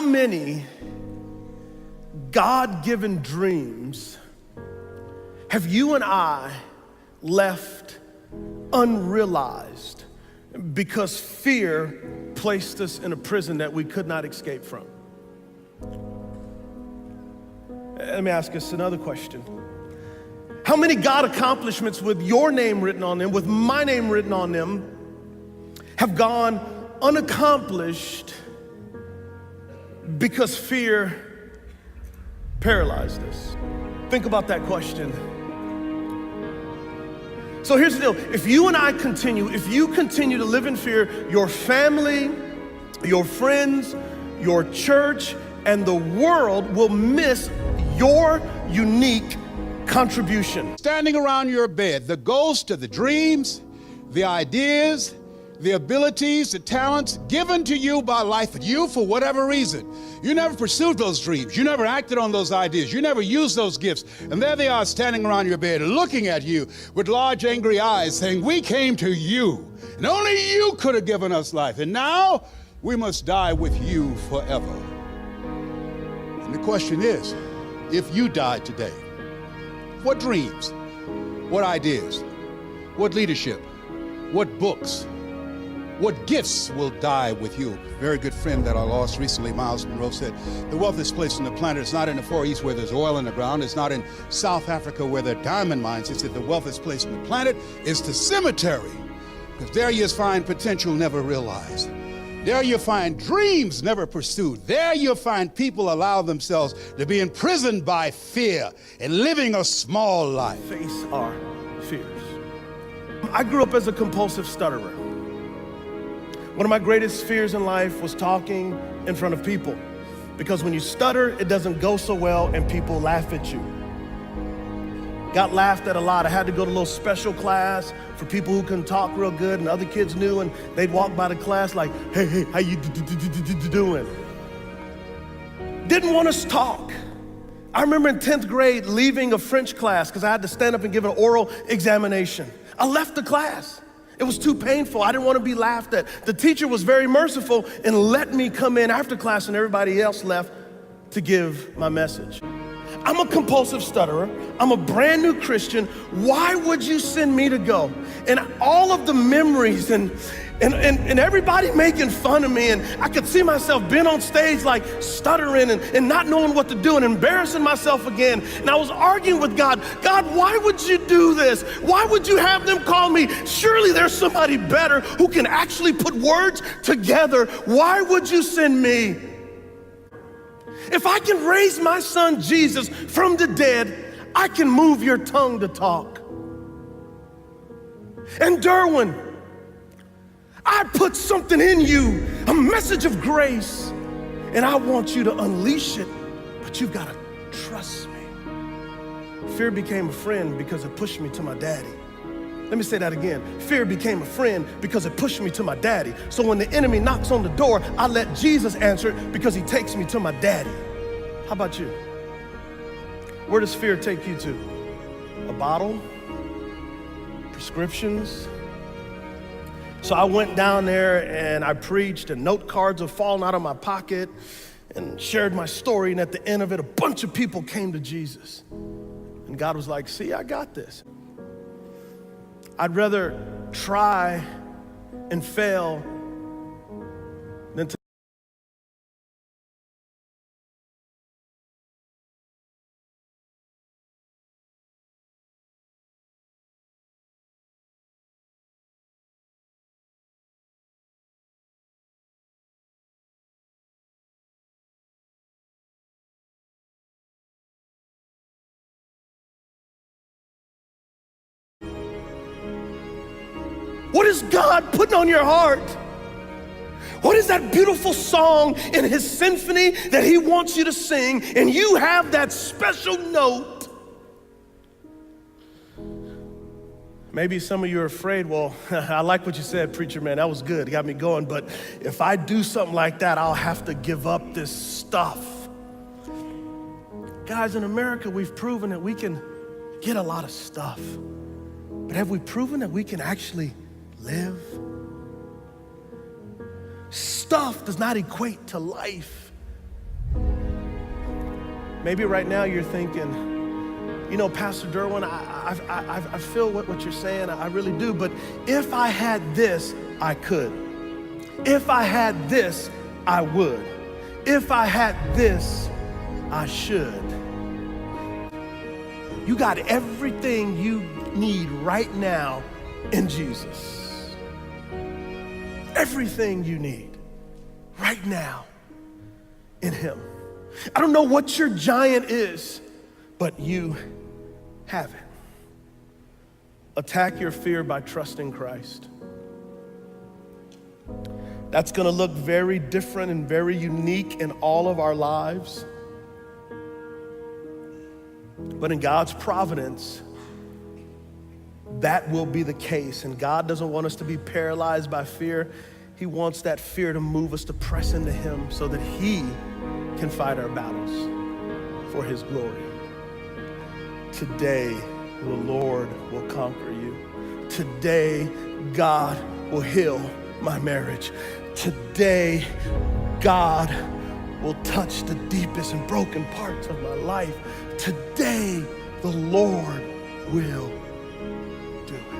How many God-given dreams have you and I left unrealized because fear placed us in a prison that we could not escape from? Let me ask us another question. How many God accomplishments with your name written on them, with my name written on them, have gone unaccomplished because fear paralyzed us? Think about that question. So here's the deal. If you continue to live in fear, your family, your friends, your church, and the world will miss your unique contribution. Standing around your bed, the ghost of the dreams, the ideas, the abilities, the talents given to you by life, but you, for whatever reason, you never pursued those dreams. You never acted on those ideas. You never used those gifts. And there they are standing around your bed looking at you with large angry eyes saying, we came to you and only you could have given us life. And now we must die with you forever. And the question is, if you died today, what dreams, what ideas, what leadership, what books, what gifts will die with you? A very good friend that I lost recently, Miles Monroe, said, the wealthiest place on the planet is not in the Far East where there's oil in the ground. It's not in South Africa where there are diamond mines. He said the wealthiest place on the planet is the cemetery, because there you find potential never realized. There you find dreams never pursued. There you find people allow themselves to be imprisoned by fear and living a small life. Face our fears. I grew up as a compulsive stutterer. One of my greatest fears in life was talking in front of people, because when you stutter, it doesn't go so well and people laugh at you. Got laughed at a lot. I had to go to a little special class for people who couldn't talk real good, and other kids knew, and they'd walk by the class like, hey, how you doing? Didn't want us to talk. I remember in 10th grade leaving a French class because I had to stand up and give an oral examination. I left the class. It was too painful. I didn't want to be laughed at. The teacher was very merciful and let me come in after class and everybody else left to give my message. I'm a compulsive stutterer. I'm a brand new Christian. Why would you send me to go? And all of the memories and everybody making fun of me, and I could see myself being on stage like stuttering and not knowing what to do and embarrassing myself again. And I was arguing with God. God, why would you do this? Why would you have them call me? Surely there's somebody better who can actually put words together. Why would you send me? If I can raise my son Jesus from the dead, I can move your tongue to talk. And Derwin, I put something in you, a message of grace, and I want you to unleash it, but you've got to trust me. Fear became a friend because it pushed me to my daddy. Let me say that again. Fear became a friend because it pushed me to my daddy. So when the enemy knocks on the door, I let Jesus answer it because he takes me to my daddy. How about you? Where does fear take you to? A bottle? Prescriptions? So I went down there and I preached, and note cards have fallen out of my pocket, and shared my story, and at the end of it, a bunch of people came to Jesus. And God was like, see, I got this. I'd rather try and fail than to What is God putting on your heart? What is that beautiful song in his symphony that he wants you to sing, and you have that special note? Maybe some of you are afraid, well, I like what you said, preacher man, that was good, it got me going, but if I do something like that, I'll have to give up this stuff. Guys, in America, we've proven that we can get a lot of stuff, but have we proven that we can actually live? Stuff does not equate to life. Maybe right now you're thinking, you know, Pastor Derwin, I feel what you're saying, I really do, but if I had this, I could. If I had this, I would. If I had this, I should. You got everything you need right now in Jesus. Everything you need right now in Him. I don't know what your giant is, but you have it. Attack your fear by trusting Christ. That's gonna look very different and very unique in all of our lives. But in God's providence, that will be the case. And God doesn't want us to be paralyzed by fear. He wants that fear to move us to press into Him so that He can fight our battles for His glory. Today, the Lord will conquer you. Today, God will heal my marriage. Today, God will touch the deepest and broken parts of my life. Today, the Lord will do it.